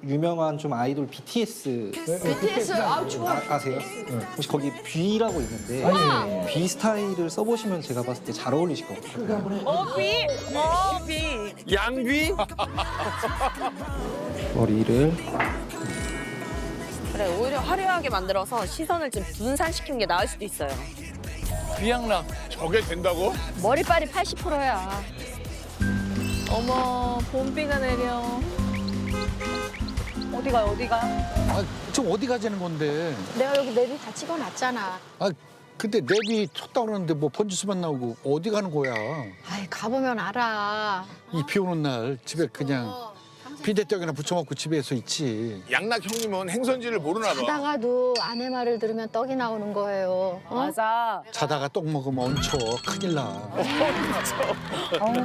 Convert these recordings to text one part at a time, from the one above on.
유명한 좀 아이돌 BTS BTS 좋아. 아세요? 혹시 거기 뷔라고 있는데 뷔 스타일을 써보시면 제가 봤을 때 잘 어울리실 것 같아요. 비. 양귀? 머리를 그래, 오히려 화려하게 만들어서 시선을 좀 분산시키는 게 나을 수도 있어요. 비양락. 저게 된다고? 머리빨이 80%야. 어머, 봄비가 내려. 어디가? 아, 좀 어디 가자는 건데? 내가 여기 내비 다 찍어놨잖아. 아, 근데 내비 쳤다 그러는데 뭐 번지수만 나오고 어디 가는 거야? 아이 가보면 알아. 이 비 오는 날 집에 그냥 비대떡이나 부쳐먹고 집에서 있지. 양락 형님은 행선지를 모르나 봐. 자다가도 아내 말을 들으면 떡이 나오는 거예요. 어? 맞아. 자다가 떡 먹으면 얹혀 큰일 나.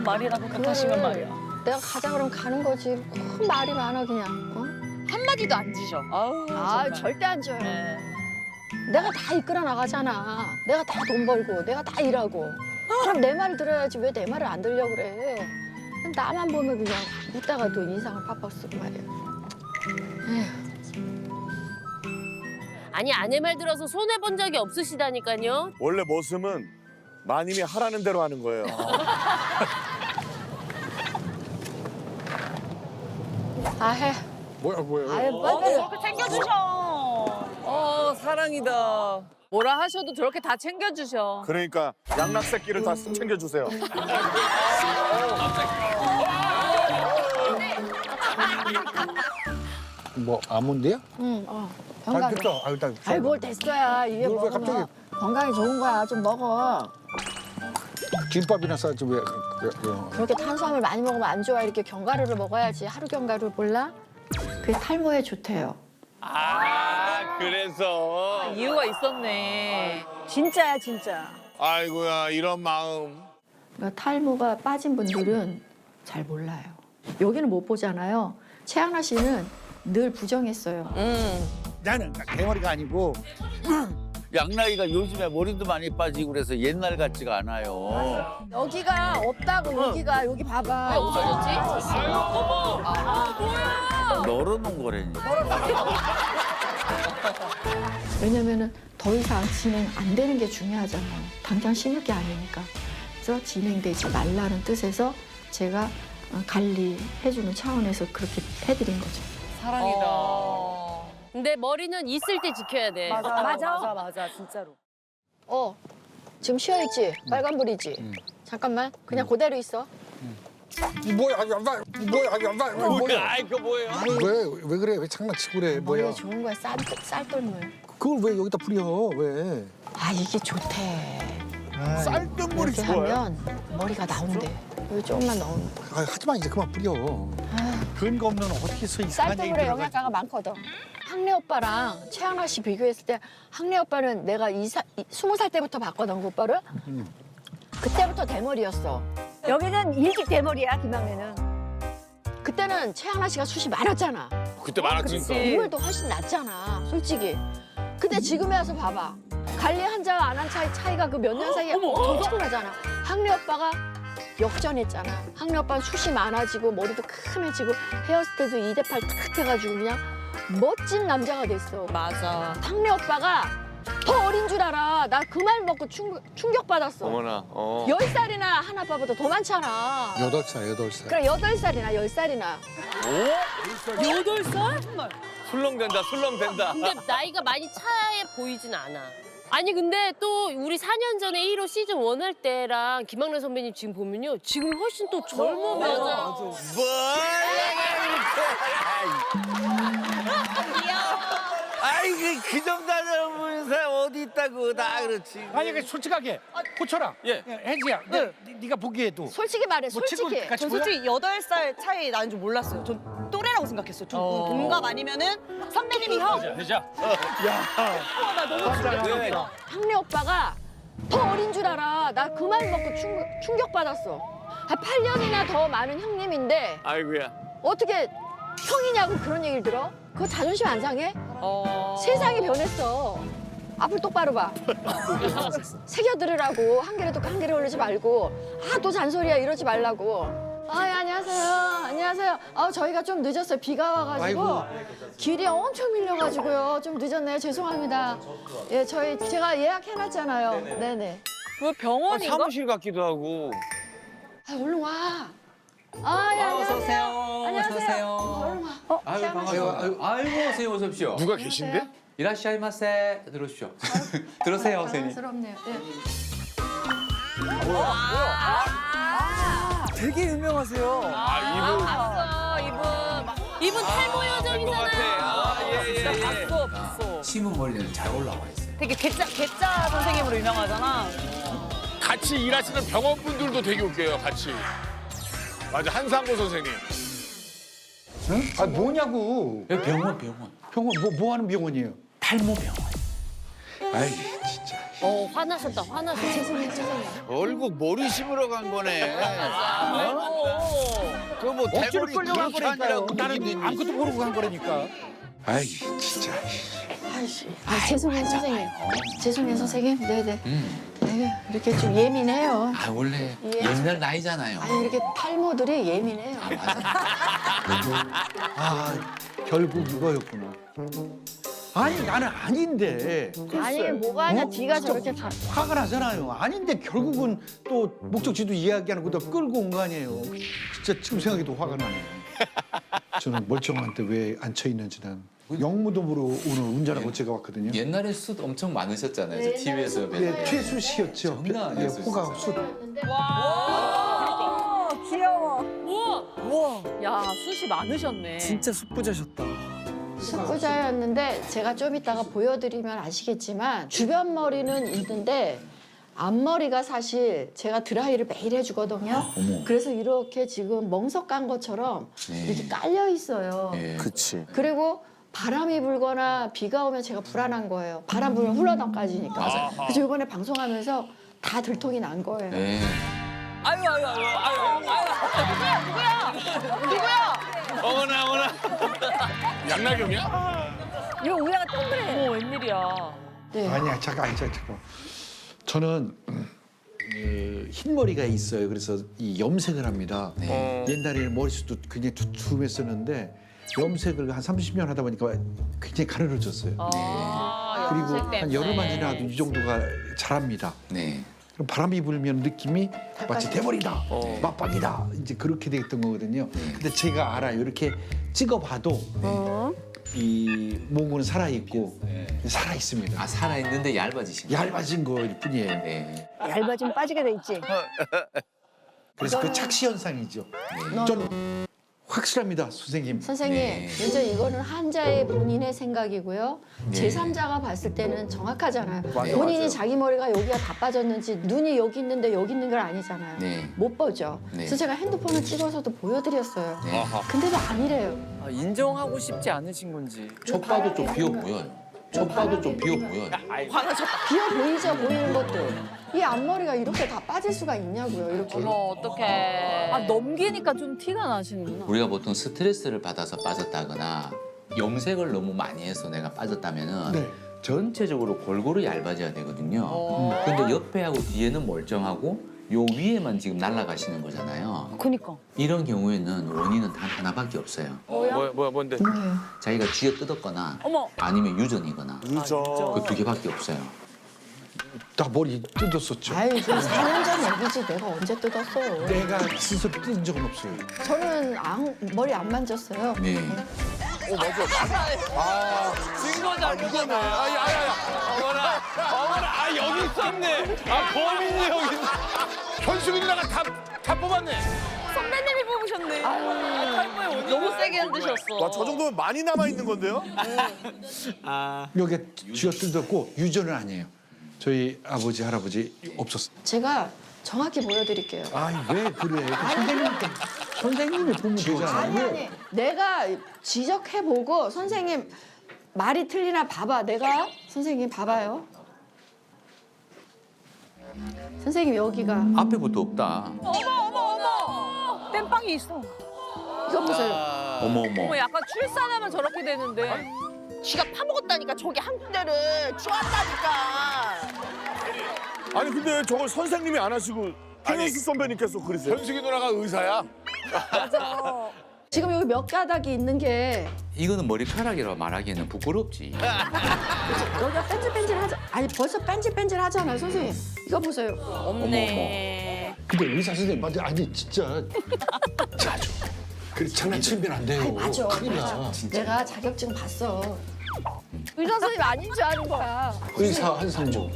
말이라도 못하시면 말이야. 내가 가자 그러면 가는 거지. 큰 말이 많아 그냥. 어? 한마디도 안 지셔. 아우, 아 정말. 절대 안 줘요. 네. 내가 다 이끌어 나가잖아. 내가 다 돈 벌고 내가 다 일하고. 그럼 내 말을 들어야지 왜 내 말을 안 들려 그래. 나만 보면 그냥 웃다가 또 인상을 팍팍 쓰고 말이야. 아니 아내 말 들어서 손해 본 적이 없으시다니까요. 원래 머슴은 마님이 하라는 대로 하는 거예요. 아 해. 뭐야? 아유 빨리. 챙겨주셔. 사랑이다. 뭐라 하셔도 저렇게 다 챙겨주셔. 그러니까 양락 새끼를 다 챙겨주세요. 뭐 아몬드야? 응. 아, 건강. 됐다. 아유, 나. 아이 뭘 됐어야 이게 이걸 왜 먹으면 갑자기- 건강에 좋은 거야. 좀 먹어. 김밥이나 싸지 왜? 그렇게 탄수화물 많이 먹으면 안 좋아. 이렇게 견과류를 먹어야지. 하루 견과류 몰라? 그게 탈모에 좋대요. 아, 그래서. 이유가 있었네. 진짜야, 진짜. 아이고야 이런 마음. 그러니까 탈모가 빠진 분들은 잘 몰라요. 여기는 못 보잖아요. 최양락 씨는 늘 부정했어요. 나는 대머리가 아니고 양락이가 요즘에 머리도 많이 빠지고 그래서 옛날 같지가 않아요. 여기가 없다고 여기가 여기 봐봐. 없어졌지? 널어놓은 거라니까. 왜냐면은 더 이상 진행 안 되는 게 중요하잖아요. 당장 심을 게 아니니까. 그래서 진행되지 말라는 뜻에서 제가 관리해주는 차원에서 그렇게 해드린 거죠. 사랑이다. 근데 머리는 있을 때 지켜야 돼. 맞아, 진짜로. 지금 쉬어있지? 빨간불이지? 잠깐만 그냥 그대로 있어. 뭐야? 뭐야? 뭐야? 아이, 그거 뭐예요? 왜 그래? 왜 장난치고 그래? 머리가 뭐야? 좋은 거야. 쌀뜨물. 그걸 왜 여기다 뿌려? 왜? 아 이게 좋대. 쌀뜨물이 이렇게 좋아요? 하면 머리가 나온대. 여기 조금만 넣으면 돼. 아, 하지마 이제 그만 뿌려. 근거 없는 어디서 이상한 얘기 쌀뜨물에 들어가. 영양가가 많거든. 항래 오빠랑 최양락 씨 비교했을 때 항래 오빠는 내가 20살 때부터 봤거든 그 오빠를. 그때부터 대머리였어. 여기는 일찍 대머리야 김학래는. 그때는 최양락 씨가 숱이 많았잖아. 그때 많았으니까. 인물도 훨씬 낫잖아 솔직히. 근데 지금에 와서 봐봐. 관리 한 장 안 한 차이가 그 몇 년 사이에 엄청나잖아. 항래 오빠가 역전했잖아. 항래 오빠는 숱이 많아지고 머리도 크해지고 헤어스타일도 2대8 탁 해가지고 그냥 멋진 남자가 됐어. 맞아. 항래 오빠가 더 어린 줄 알아. 나 그 말 먹고 충격받았어. 어머나. 10살이나 한 아빠보다 더 많잖아. 8살. 그래 8살이나 10살이나. 8살? 정말. 술렁된다. 근데 나이가 많이 차에 보이진 않아. 아니 근데 또 우리 4년 전에 1호 시즌 1 할 때랑 김학래 선배님 지금 보면요. 지금 훨씬 또 젊어 보여. 아이, 그 정도는 무슨 사람 어디 있다고. 다 그렇지. 아니 그 솔직하게 고쳐라. 예. 혜지야, 네가 보기에도 솔직히 말해 뭐 솔직히. 친구 같이 전 보여? 솔직히 8살 차이 나는 줄 몰랐어요. 전 또래라고 생각했어요. 전 동갑 아니면은 선배님이 형. 되자. 네. 항래 오빠가 더 어린 줄 알아. 나 그 말 먹고 충격받았어. 8년이나 더 많은 형님인데 아이고야. 어떻게 형이냐고 그런 얘기를 들어? 그거 자존심 안 상해? 세상이 변했어. 앞을 똑바로 봐. 새겨 들으라고 한 개를 듣고 한 개를 올리지 말고 또 잔소리야 이러지 말라고. 안녕하세요. 안녕하세요. 저희가 좀 늦었어요. 비가 와가지고 아이고. 길이 엄청 밀려가지고요. 좀 늦었네요. 죄송합니다. 예, 제가 예약해놨잖아요. 네네. 뭐 병원인가? 사무실 같기도 하고. 얼른 와. 어서 오세요. 안녕하세요. 얼른 와. 아유 반갑습니다. 아이고 선생님 어서 오십시오. 누가 계신데? 이라시아이마세 들어오십시오. 들어오세요 선생님. 당황스럽네요. 예. 되게 유명하세요. 봤어 이분 탈모 요정이잖아요. 진짜 봤어. 심은 머리는 잘 올라와 있어요. 되게 개짜 선생님으로 유명하잖아. 같이 일하시는 병원분들도 되게 웃겨요, 같이. 맞아, 한상고 선생님. 응? 아 뭐냐고. 여기 병원. 병원 뭐 하는 병원이에요? 탈모 병원. 아이 진짜. 화나셨다. 죄송해요. 결국 머리 심으러 간 거네. 그뭐 억지로 대머리 끌려간 그렇게 아니라고 거니까요. 나는 얘기했는데. 아무것도 모르고 간 거라니까. 아이 진짜. 죄송해요, 선생님. 죄송해요, 선생님. 네네. 에휴, 이렇게 좀 예민해요. 아 원래 예. 옛날 나이잖아요. 아니, 이렇게 탈모들이 예민해요. 결국 이거였구나. 아니 나는 아닌데. 아니, 뭐가 아니야. 뒤가 저렇게 다. 화가 나잖아요. 아닌데 결국은 또 목적지도 이야기 안 하고 다 끌고 온 거 아니에요. 진짜 지금 생각해도 화가 나네. 저는 멀쩡한데 왜 앉혀 있는지 난 영무동으로 오늘 운전하고 제가 왔거든요. 옛날에 숯 엄청 많으셨잖아요. 저 TV에서 예, 최수씨였죠. 장난 예, 아니었어요, 호가 진짜. 야 숱이 많으셨네. 진짜 숙부자셨다. 숙부자였는데 제가 좀 이따가 보여드리면 아시겠지만 주변 머리는 있는데 앞머리가 사실 제가 드라이를 매일 해주거든요. 어머. 그래서 이렇게 지금 멍석 깐 것처럼 네. 이렇게 깔려 있어요. 예. 그치. 그리고 바람이 불거나 비가 오면 제가 불안한 거예요. 바람 불면 훌러덩까지니까. 맞아요. 그래서 이번에 방송하면서 다 들통이 난 거예요. 네. 아유. 어머나. 양락경이야? 이거 우야가 동그래. 어머 웬일이야. 네. 아니야 잠깐. 저는 흰머리가 있어요. 그래서 이 염색을 합니다. 네. 옛날에 머리숱도 굉장히 두툼했었는데 염색을 한 30년 하다 보니까 굉장히 가늘어졌어요. 그리고 염색 한 열흘만 때문에. 지나도 이 정도가 자랍니다. 네. 그럼 바람이 불면 느낌이 마치 대머리다, 맞박이다 이제 그렇게 됐던 거거든요. 근데 제가 알아요. 이렇게 찍어봐도 이 목은 살아 있고 살아 있습니다. 아 살아 있는데 얇아지신 거예요. 얇아진 거일 뿐이에요. 네. 얇아지면 빠지게 돼 있지. 그래서 그 착시 현상이죠. 전 확실합니다, 선생님. 선생님, 네. 이제 이거는 환자의 본인의 생각이고요. 제3자가 봤을 때는 정확하잖아요. 본인이 자기 머리가 여기가 다 빠졌는지 눈이 여기 있는데 여기 있는 건 아니잖아요. 네. 못 보죠. 네. 그래서 제가 핸드폰을 찍어서도 보여드렸어요. 네. 근데도 아니래요. 인정하고 싶지 않으신 건지. 첫 봐도 좀 비어 보여요. 첫 봐도 좀 비어 보여요. 비어 보이죠, 보이는 것도. 이 앞머리가 이렇게 다 빠질 수가 있냐고요, 이렇게. 어머 어떡해. 넘기니까 좀 티가 나시는구나. 우리가 보통 스트레스를 받아서 빠졌다거나 염색을 너무 많이 해서 내가 빠졌다면은 네. 전체적으로 골고루 얇아져야 되거든요. 근데 옆에하고 뒤에는 멀쩡하고 요 위에만 지금 날아가시는 거잖아요. 그니까. 이런 경우에는 원인은 단 하나밖에 없어요. 뭔데? 자기가 쥐어 뜯었거나 어머. 아니면 유전이거나 늦어. 그 두 개밖에 없어요. 나 머리 뜯었었죠. 아이, 그 4년 전 얘기지. 내가 언제 뜯었어. 내가 스스로 뜯은 적은 없어요. 저는 머리 안 만졌어요. 네. 증거자 이거네. 야야야. 어머나, 여기 있었네. 범인이 여기. 현숙이 누나가 다 뽑았네. 선배님이 뽑으셨네. 탈모에 너무 세게 흔드셨어. 와, 저 정도면 많이 남아 있는 건데요? 여기 쥐어 뜯었고 유전은 아니에요. 저희 아버지 할아버지 없었어요. 제가 정확히 보여드릴게요. 아니 왜 그래? 선생님이 보면 되잖아요. 아니, 내가 지적해보고 선생님 말이 틀리나 봐봐. 내가 선생님 봐봐요. 선생님 여기가 앞에부터 없다. 땜빵이 있어. 이거 보세요. 어머. 어머 약간 출산하면 저렇게 되는데. 쥐가 파먹었다니까 저기 한 군데를 쪼았다니까. 아니 근데 저걸 선생님이 안 하시고 현숙 선배님께서 그러세요? 현숙이 누나가 의사야? 지금 여기 몇 가닥이 있는 게 이거는 머리카락이라고 말하기에는 부끄럽지. 여기가 뺀질뺀질하자. 아니 벌써 뺀질뺀질하잖아요, 선생님. 이거 보세요. 없네. 근데 의사 선생님 맞아. 아니 진짜 자주. 그래 장난치면 안 돼요. 맞아. 큰일 나. 내가 자격증 봤어. 의사 선생님 아닌 줄 아는 거야. 의사 한상조.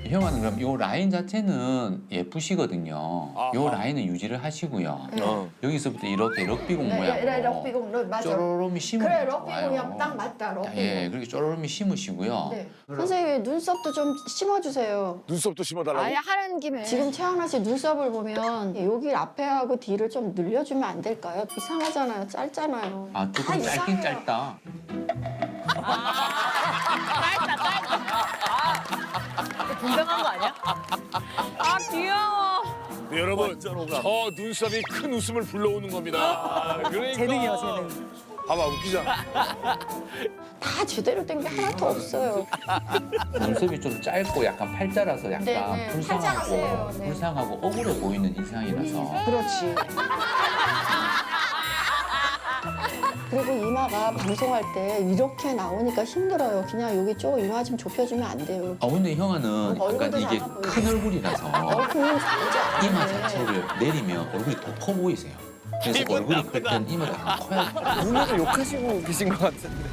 형아는 그럼 요 라인 자체는 예쁘시거든요. 아하. 요 라인은 유지를 하시고요. 어. 여기서부터 이렇게 럭비공 모양으로 네, 럭비공 맞아. 쪼로롬이 심으면 그래 좋아요. 럭비공이랑 딱 맞다. 럭비공. 예, 그렇게 쪼로롬이 심으시고요. 네. 선생님 눈썹도 좀 심어주세요. 눈썹도 심어달라고? 아예 하는 김에. 지금 최하나 씨 눈썹을 보면 여기 앞에 하고 뒤를 좀 늘려주면 안 될까요? 이상하잖아요. 짧잖아요. 아, 조금 짧긴 이상해요. 짧다. 분명한 거 아니야? 아 귀여워. 네, 여러분 저 눈썹이 큰 웃음을 불러오는 겁니다. 그러니까. 재능이야 재능. 봐봐 웃기잖아. 다 제대로 된 게 하나도 없어요. 눈썹이 좀 짧고 약간 팔자라서 약간 네, 네. 팔자라서요. 네. 불쌍하고 억울해 보이는 인상이라서. 그렇지. 그리고 이마가 방송할 때 이렇게 나오니까 힘들어요. 그냥 여기 쪽 이마 좀 좁혀주면 안 돼요. 아 근데 형아는 약간 얼굴도 이게 작아 보이고. 큰 얼굴이라서 얼굴은 작지 이마 않아요. 자체를 내리면 얼굴이 더 커 보이세요. 그래서 얼굴이 클 때는 이마가 약간 커야 돼요. 눈에서 욕하시고 계신 것 같은데.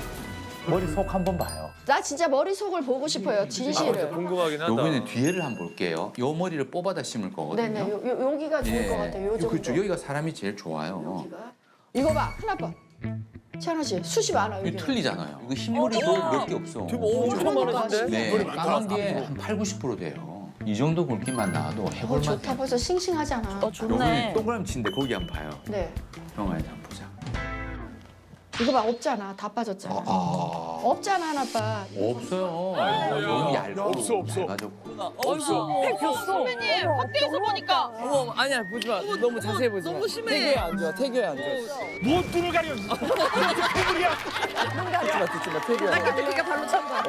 머리 속 한번 봐요. 나 진짜 머릿속을 보고 싶어요. 진실을. 궁금하긴 하다. 여기는 뒤에를 한번 볼게요. 요 머리를 뽑아다 심을 거거든요. 네네. 여기가 좋을 것 같아요. 요 정도. 그렇죠. 여기가 사람이 제일 좋아요. 이거 봐. 큰아빠. 최하나 씨 숱이 많아 여기. 이게 틀리잖아요. 이거 흰머리도 몇 개 없어. 엄청 많으신데? 네, 까만 게 한 8, 90% 돼요. 이 정도 굵기만 나와도 해볼 좋다. 만해요. 벌써 싱싱하잖아. 여기 동그라미친데 거기 한번 봐요. 네. 형아한테 한번 보자. 이거 봐. 없잖아. 다 빠졌잖아. 없잖아 하나빠. 없어요. 너무 얇고 없어. 얇아졌고. 폈어. 선배님 확대해서 보니까. 어머 아니야 보지 마. 너무 자세히 보지 마. 너무 심해. 태교에 안 좋아. 태교에 안 좋아. 뭐 눈을 가려? 듣지 마. 태교에 안 좋아. 그러니까 발로 찬다.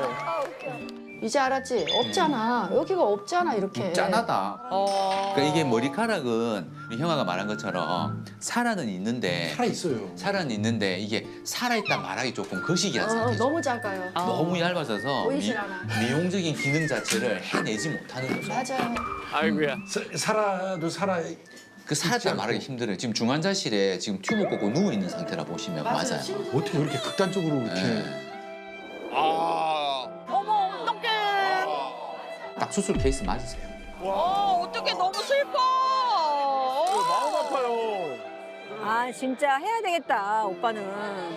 이제 알았지? 없잖아. 여기가 없잖아 이렇게. 짠하다. 어. 그러니까 이게 머리카락은 우리 형아가 말한 것처럼 살아는 있는데 살아 있어요. 살아는 있는데 이게 살아있다 말하기 조금 거시기한 상태죠. 너무 작아요. 너무 얇아져서 보이질 않아. 미용적인 기능 자체를 해내지 못하는 거죠. 맞아요. 아이고야. 살아도 살아. 그 살았다 말하기 힘들어요. 지금 중환자실에 지금 튜브 꽂고 누워 있는 상태라 보시면 맞아요. 어떻게 이렇게 극단적으로 이렇게. 네. 어머 어떡해. 딱 수술 케이스 맞으세요. 어떡해 너무 슬퍼. 마음 아파요. 아 진짜 해야 되겠다 오빠는.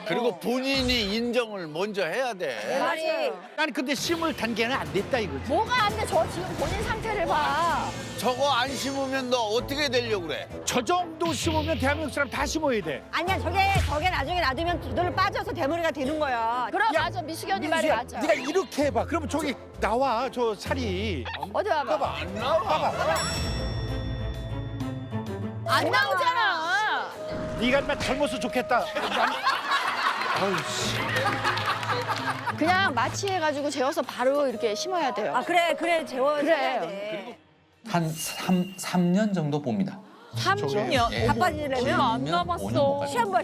그리고 본인이 인정을 먼저 해야 돼. 맞아요. 아니 근데 심을 단계는 안 됐다 이거지. 뭐가 안 돼? 저 지금 본인 상태를 봐. 저거 안 심으면 너 어떻게 되려고 그래? 저 정도 심으면 대한민국 사람 다 심어야 돼. 아니야 저게 나중에 놔두면 두들 빠져서 대머리가 되는 거야. 그럼 맞아. 미숙이 언니 말이 맞아. 네가 이렇게 해봐. 그러면 저기 나와 저 살이. 어디 봐봐. 안 나와. 안 나오잖아. 네가 인마 젊어서 좋겠다. 그냥 마취해가지고 재워서 바로 이렇게 심어야 돼요. 아 그래 재워야 그래. 돼. 한 3년 정도 봅니다. 3년. 예. 다 빠지려면 안 남았어. 시험 봐.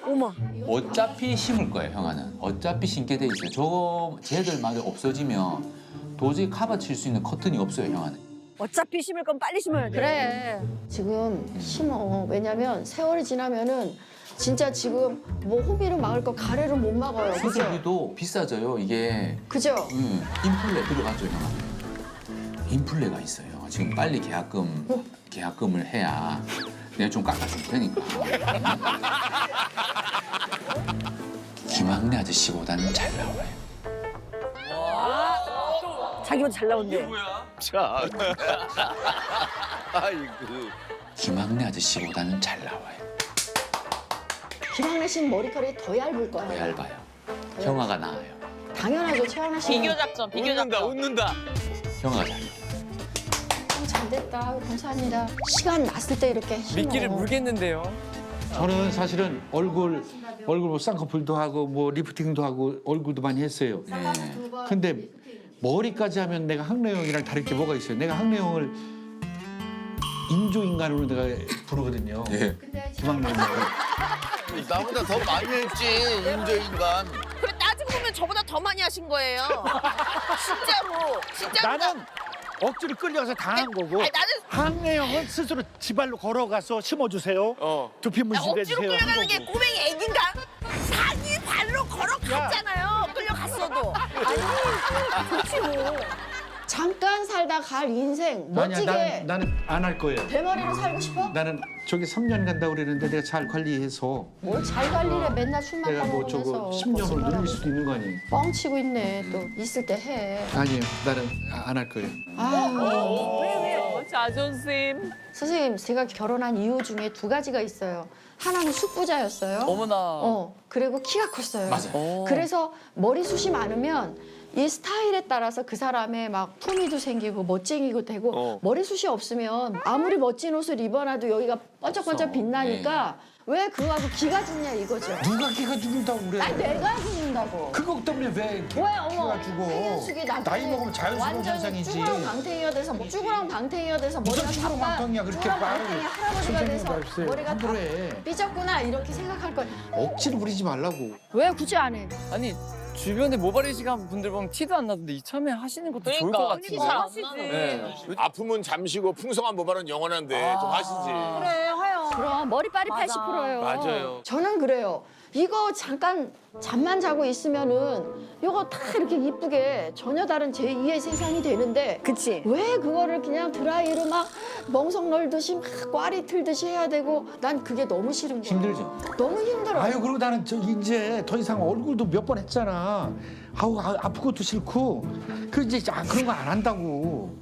어머. 어차피 심을 거예요, 형아는. 어차피 심게 돼 있어요. 저거 쟤들마저 없어지면 도저히 커버 칠 수 있는 커튼이 없어요, 형아는. 어차피 심을 건 빨리 심어야 돼. 그래. 지금 심어. 왜냐면 세월이 지나면은 진짜 지금 뭐 호미로 막을 거 가래로 못 막아요. 그죠? 수술비도 비싸져요, 이게. 그죠? 인플레 들어가죠, 형아. 인플레가 있어요. 지금 빨리 계약금을 해야 내가 좀 깎아줄 테니까. 김학래 아저씨보다는 잘 나와요. 자기보다 잘 나온대. 자. 아이고. 김학래 아저씨보다는 잘 나와요. 김학래 씨는 머리카락이 더 얇을 더 거예요. 얇아요. 형아가 나아요. 당연하죠. 최하나 씨는. 비교 작전. 비교 작전. 웃는다. 형아가 잘해요. 잘 됐다. 감사합니다. 시간 났을 때 이렇게 심어. 미끼를 물겠는데요. 저는 사실은 얼굴 뭐 쌍꺼풀도 하고 뭐 리프팅도 하고 얼굴도 많이 했어요. 네. 근데 머리까지 하면 내가 항래형이랑 다를 게 뭐가 있어요? 내가 항래형을 인조인간으로 내가 부르거든요. 예. 김학래. 나보다 더 많이 했지 인조인간. 그래 따지고 보면 저보다 더 많이 하신 거예요. 진짜로. 나는 억지로 끌려가서 당한 거고 아니, 나는 항래 형은 스스로 지발로 걸어가서 심어주세요. 두피 문신 억지로 내주세요. 끌려가는 게 꼬맹이 애긴가? 자기 발로 걸어갔잖아요. 끌려갔어도. 잠깐 살다 갈 인생 아니야, 멋지게 나는 안 할 거예요. 대머리로 살고 싶어? 나는 저기 3년 간다고 그랬는데 내가 잘 관리해서 뭘 잘 관리래 맨날 술만 내가 뭐 저거 먹으면서 10년을 늘릴 수도 있는 거 아니에요? 뻥치고 있네 또 있을 때 해. 아니에요. 나는 안 할 거예요. 아, 자존심. 선생님 제가 결혼한 이유 중에 두 가지가 있어요. 하나는 숙부자였어요. 어머나. 그리고 키가 컸어요. 맞아요. 그래서 머리숱이 많으면 이 스타일에 따라서 그 사람의 막 품위도 생기고 멋쟁이고 되고 머리숱이 없으면 아무리 멋진 옷을 입어놔도 여기가 번쩍번쩍 빛나니까 왜 그거하고 기가 죽냐 이거죠. 누가 걔가 죽는다고 그래? 아니 내가 죽는다고. 그거 때문에 왜 왜 어머 걔가 죽어? 태연숙이 나이 먹으면 자연스러운 완전히 현상이지. 쭈구랑 방탱이가 돼서 뭐 쭈구랑 방탱이가 돼서 무슨 머리가 쭈구랑 자빠 방탱이야, 그렇게 쭈구랑 말을 방탱이 할아버지가 선생님 돼서 말씀 머리가 다 함부로 해. 삐졌구나 이렇게 생각할 거야. 억지로 부리지 말라고. 왜 굳이 안 해? 아니 주변에 모발이 시간 분들 보면 티도 안 나던데 이참에 하시는 것도 좋을 것 같은데. 잘 하시지. 네. 아픔은 잠시고 풍성한 모발은 영원한데 좀 하시지. 그래 하여. 그럼 머리빨이 80%예요. 맞아요. 저는 그래요. 이거 잠깐 잠만 자고 있으면은 이거 다 이렇게 이쁘게 전혀 다른 제2의 세상이 되는데 그치. 왜 그거를 그냥 드라이로 막 멍석 널듯이 막 꽈리 틀듯이 해야 되고 난 그게 너무 싫은 거야. 힘들죠. 너무 힘들어. 아유 그리고 나는 저 이제 더 이상 얼굴도 몇 번 했잖아. 아우 아픈 것도 싫고 그 이제 그런 거 안 한다고.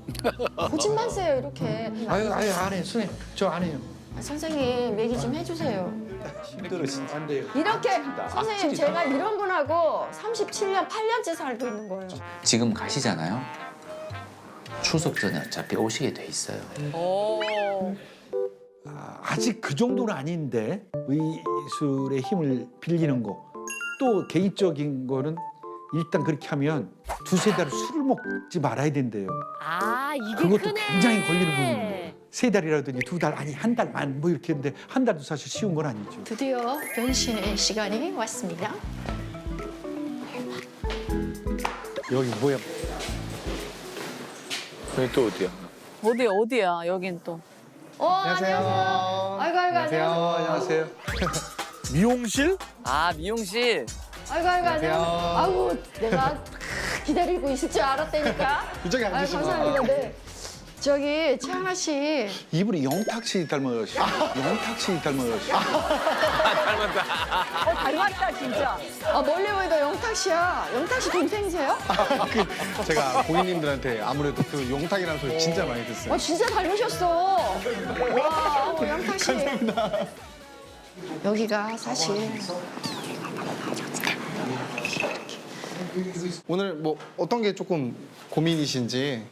고집만 세요 이렇게. 아유 안 해. 선생님 저 안 해요. 선생님 얘기 좀 해주세요. 힘들어 진짜. 안 돼요. 이렇게 선생님 제가 이런 분하고 37년 8년째 살고 있는 거예요. 지금 가시잖아요. 추석 전에 어차피 오시게 돼 있어요. 아직 그 정도는 아닌데 의술의 힘을 빌리는 거. 또 개인적인 거는 일단 그렇게 하면 두세 달 술을 먹지 말아야 된대요. 아 이게 그것도 크네. 굉장히 걸리는 부분이에요. 세 달이라더니 두 달, 아니 한 달만 뭐 이렇게 했는데 한 달도 사실 쉬운 건 아니죠. 드디어 변신의 시간이 왔습니다. 여기 뭐야? 여기 또 어디야? 어디야 여긴 또. 안녕하세요. 아이고 안녕하세요. 안녕하세요. 미용실? 아 미용실. 아이고 안녕하세요. 아이고 내가 기다리고 있을 줄 알았다니까. 이쪽에 아유 감사합니다. 네. 저기 최하나 씨. 이분이 영탁 씨 닮아가지고. 영탁 씨 닮아가지고. 닮았다 진짜. 멀리 보이도 영탁 씨야. 영탁 씨 동생이세요? 제가 고객님들한테 아무래도 그 용탁이라는 소리 진짜 많이 듣어요. 진짜 닮으셨어. 와 영탁 씨. 여기가 사실 오늘 뭐 어떤 게 조금 고민이신지.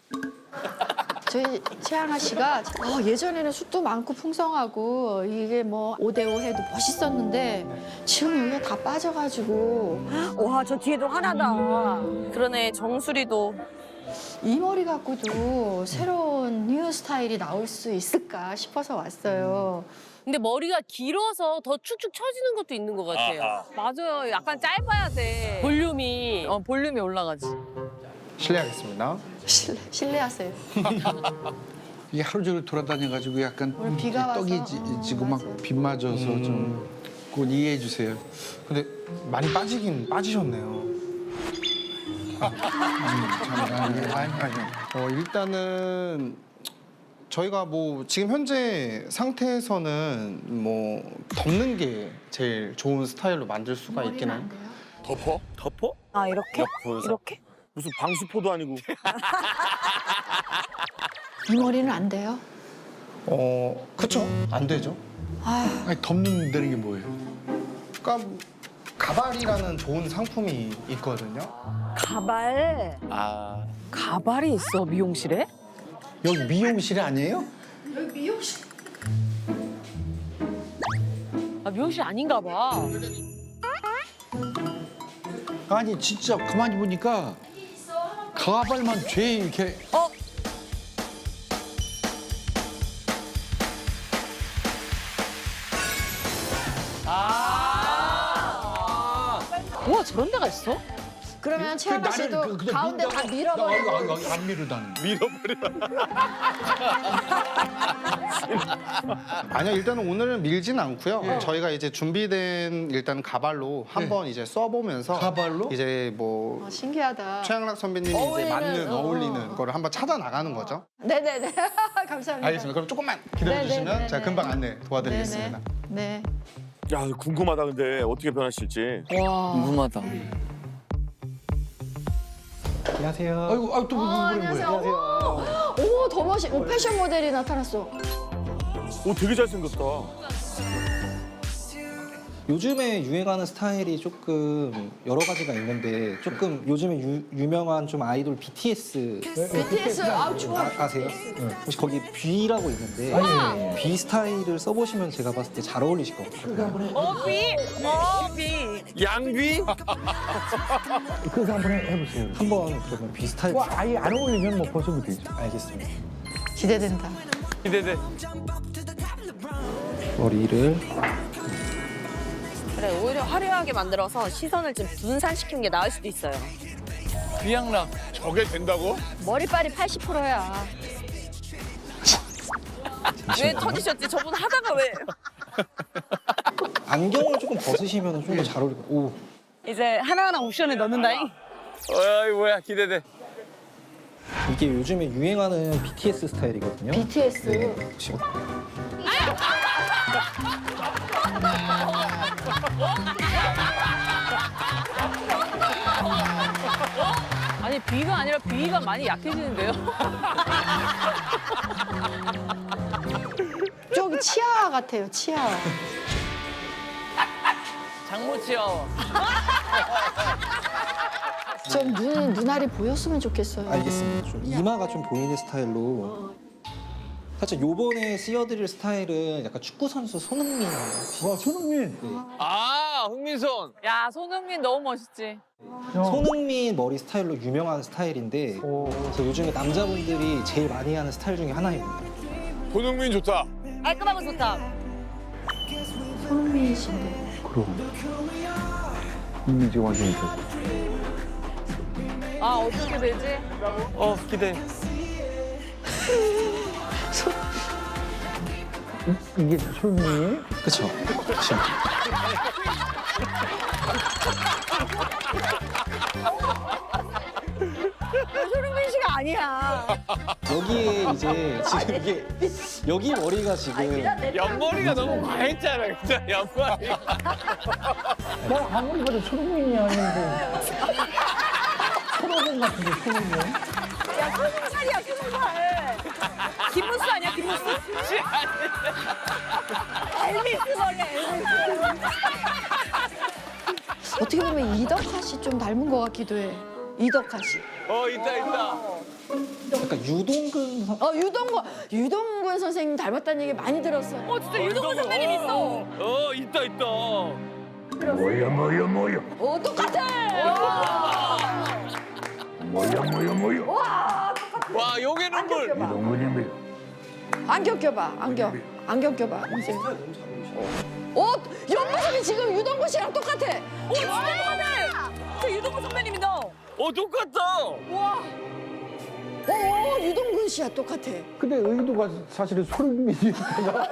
저희 최하나 씨가 예전에는 숱도 많고 풍성하고 이게 뭐 5대5 해도 멋있었는데 지금 여기가 다 빠져가지고 와 저 뒤에도 하나다. 그러네 정수리도. 이 머리 갖고도 새로운 뉴 스타일이 나올 수 있을까 싶어서 왔어요. 근데 머리가 길어서 더 축축 처지는 것도 있는 것 같아요. 맞아요. 약간 짧아야 돼. 볼륨이. 볼륨이 올라가지. 실례하겠습니다. 실례하세요. 이게 하루 종일 돌아다녀가지고 약간 오늘 비가 떡이 와서. 지고 막 빗 맞아서 좀 그건 이해해 주세요. 근데 많이 빠지긴 빠지셨네요. 일단은 저희가 뭐 지금 현재 상태에서는 뭐 덮는 게 제일 좋은 스타일로 만들 수가 있긴 해요. 덮어? 덮어? 아 이렇게? 이렇게? 무슨 방수포도 아니고. 이 머리는 안 돼요? 그쵸? 안 되죠. 아니 덮는다는 게 뭐예요? 그러니까 가발이라는 좋은 상품이 있거든요. 가발. 가발이 있어 미용실에? 여기 미용실 아니에요? 아 미용실 아닌가 봐. 아니 진짜 가만히 보니까 가발만 죄 이렇게 우와 저런 데가 있어? 그러면 최하나 씨도 그냥 가운데 다 밀어버리고. 안 밀어다는. 아니요, 일단은 오늘은 밀진 않고요. 예. 저희가 이제 준비된 일단 가발로 한번 이제 써보면서 가발로? 이제 뭐 아, 신기하다. 최양락 선배님이 이제 어울리는, 맞는 어. 어울리는 거를 한번 찾아 나가는 거죠. 네네네. 감사합니다. 알겠습니다. 그럼 조금만 기다려 주시면 네네네네. 제가 금방 안내 도와드리겠습니다. 네. 야 궁금하다 근데 어떻게 변하실지. 와. 궁금하다. 안녕하세요. 아이고 또 안녕하세요. 오, 더 멋있. 오, 패션 모델이 나타났어. 오 되게 잘생겼다. 요즘에 유행하는 스타일이 조금 여러 가지가 있는데 조금 요즘에 유명한 좀 아이돌 BTS BTS 좋아. 아세요? 혹시 거기 B라고 있는데 B 스타일을 써보시면 제가 봤을 때 잘 어울리실 것 같아요. 비. 양귀? 그래서 한번 해보세요. 한번 그러면 B 스타일 아예 안 어울리면 뭐 벗으면 되죠. 알겠습니다. 기대된다. 기대돼. 머리를 그래 오히려 화려하게 만들어서 시선을 좀 분산시키는 게 나을 수도 있어요. 비양락. 저게 된다고? 머리빨이 80%야. 왜 터지셨지? 저분 하다가 왜? 안경을 조금 벗으시면 좀 더 잘 어울릴 것 같아요. 오. 이제 하나하나 옵션에 넣는다잉. 어이 뭐야 기대돼. 이게 요즘에 유행하는 BTS 스타일이거든요. BTS. 네, 혹시 아니 B가 아니라 B가 많이 약해지는데요? 저기 치아와 같아요, 치아와. 장모 치아와. 좀 눈알이 보였으면 좋겠어요. 알겠습니다. 좀 이마가 좀 보이는 스타일로. 살짝 요번에 쓰여드릴 스타일은 약간 축구 선수 손흥민. 와 손흥민. 아 흥민손. 야 손흥민 너무 멋있지. 손흥민 머리 스타일로 유명한 스타일인데 그래서 요즘에 남자분들이 제일 많이 하는 스타일 중에 하나입니다. 손흥민 좋다. 깔끔하고 좋다. 손흥민이신데. 이미지 완전히 좋고. 아 어떻게 되지? 기대. 이게 손흥민이? 그쵸? 그쵸. 손흥민 씨가 아니야. 여기에 이제 지금 이게 여기 머리가 지금 옆머리가 너무 과했잖아 진짜 옆머리. 나 아무리 봐도 손흥민이 아닌데. 손흥민 같은데 손흥민? 야 손흥살이야 손흥살. 김문수 아니야 김문수? 엘비스 머리야 엘비스. 어떻게 보면 이덕화 씨 좀 닮은 것 같기도 해. 이덕화 씨. 있다. 약간 유동근 유동근 선생님 닮았다는 얘기 많이 들었어요. 진짜 유동근 선배님 있어. 있다. 뭐야. 오, 똑같아. 뭐야. 와 요게 눈물. 이동근이 안경 껴봐. 안경 껴봐. 이제. 옆모습이 지금 유동근 씨랑 똑같아. 진짜 똑같아. 저 유동근 선배님이다. 똑같다. 유동근 씨야 똑같아. 근데 의도가 사실은 손흥민이니까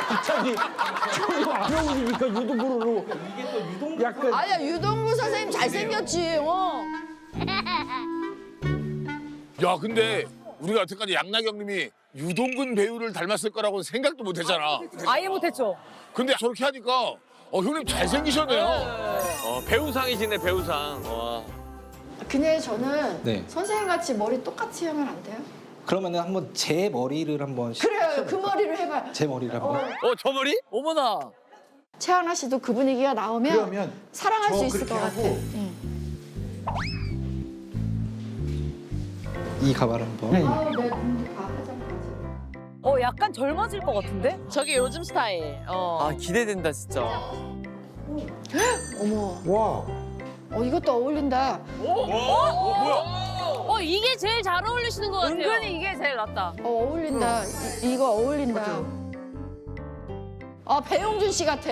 갑자기 전혀 안 어울리니까 유도부로 약간 아니야, 유동근 선생님 잘생겼지. 야 근데 우리가 여태까지 양나경님이 유동근 배우를 닮았을 거라고는 생각도 못했잖아. 아예 못했죠. 근데 저렇게 하니까 형님 잘생기셨네요. 배우상이시네 배우상. 와. 근데 저는 네. 선생님 같이 머리 똑같이 하면 안 돼요? 그러면은 한번 제 머리를 한번 그래요, 그 머리를 해봐요. 제 머리를 한번 저 머리? 어머나. 최하나 씨도 그 분위기가 나오면 그러면 사랑할 저 수 있을 그렇게 것 같아. 하고 응. 이 가발 한번. 내 화장까지. 약간 젊어질 것 같은데? 저게 요즘 스타일. 아 기대된다 진짜. 어머, 와 이것도 어울린다. 이게 제일 잘 어울리시는 것 같아요. 은근히 이게 제일 낫다. 어울린다. 이거 어울린다. 배용준 씨 같아.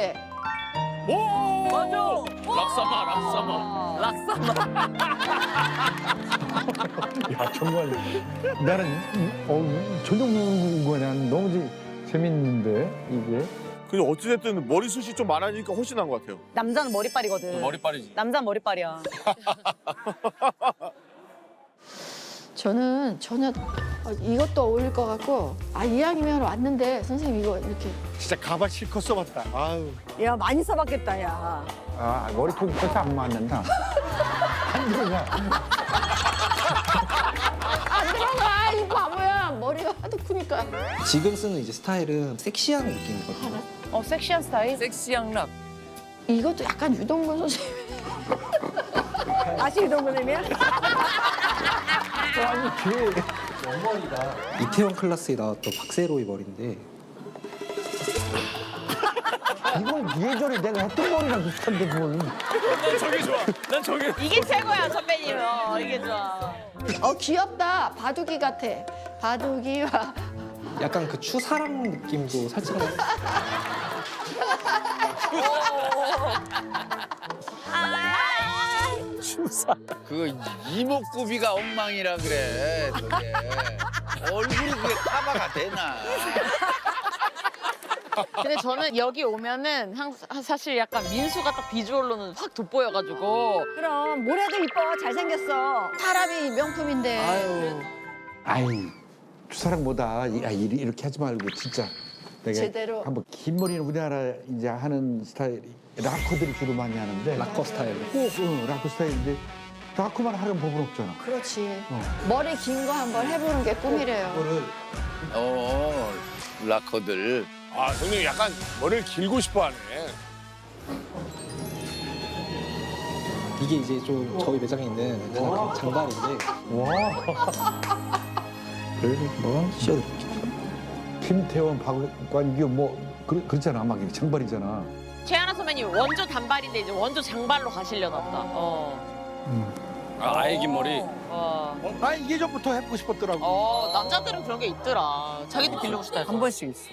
오 맞아. 락사마. 야 정말 나는 저 정도 거냐 너무 재밌는데 이게. 근데 어찌됐든 머리숱이 좀 많아지니까 훨씬 나은 것 같아요. 남자는 머리빨이거든. 머리빨이지. 남자는 머리빨이야. 저는 전혀 이것도 어울릴 것 같고 이왕이면 왔는데 선생님 이거 이렇게 진짜 가발 실컷 써봤다. 아유. 야 많이 써봤겠다 야. 머리통이 커서 안 맞는다. 안 들어가. 안 들어가 이 바보야 머리가 하도 크니까. 지금 쓰는 이제 스타일은 섹시한 느낌이거든요. 섹시한 스타일? 섹시한 락. 이것도 약간 유동근 선생님. 다시 이동 선생님이야? 이태원 클라스에 나왔던 박세로이 머리인데 이건 예전에 내가 했던 머리랑 비슷한데 뭘. 난 저게 좋아. 난 저게. 이게 최고야 선배님. 이게 좋아. 귀엽다. 바둑이 같아. 바둑이와 약간 그 추사랑 느낌도 살짝 그 이목구비가 엉망이라 그래. 저게. 얼굴이 그게 커버가 되나? 근데 저는 여기 오면은 사실 약간 민수가 딱 비주얼로는 확 돋보여가지고 그럼 뭐래도 이뻐 잘생겼어. 사람이 명품인데. 아이 추사랑보다 이렇게 하지 말고 진짜 내가 제대로. 한번 긴 머리는 우리나라 이제 하는 스타일이 락커들이 주로 많이 하는데 락커 스타일로. 꼭 락커 스타일인데 락커만 하는 법은 없잖아. 그렇지. 머리 긴 거 한번 해보는 게 꿈이래요. 락커들. 아, 형님 약간 머리를 길고 싶어 하네. 이게 이제 좀 저희 매장에 있는 가장 큰 장발인데 그래서 한번 씌워드릴게요. 김태원, 박관규 그렇잖아. 막 이렇게 장발이잖아. 최하나 선배님 원조 단발인데 이제 원조 장발로 가시려나 보다. 아예 긴 머리. 예전부터 해보고 싶었더라고. 남자들은 그런 게 있더라. 자기도 기르고 싶다 해서. 한 번씩 있어.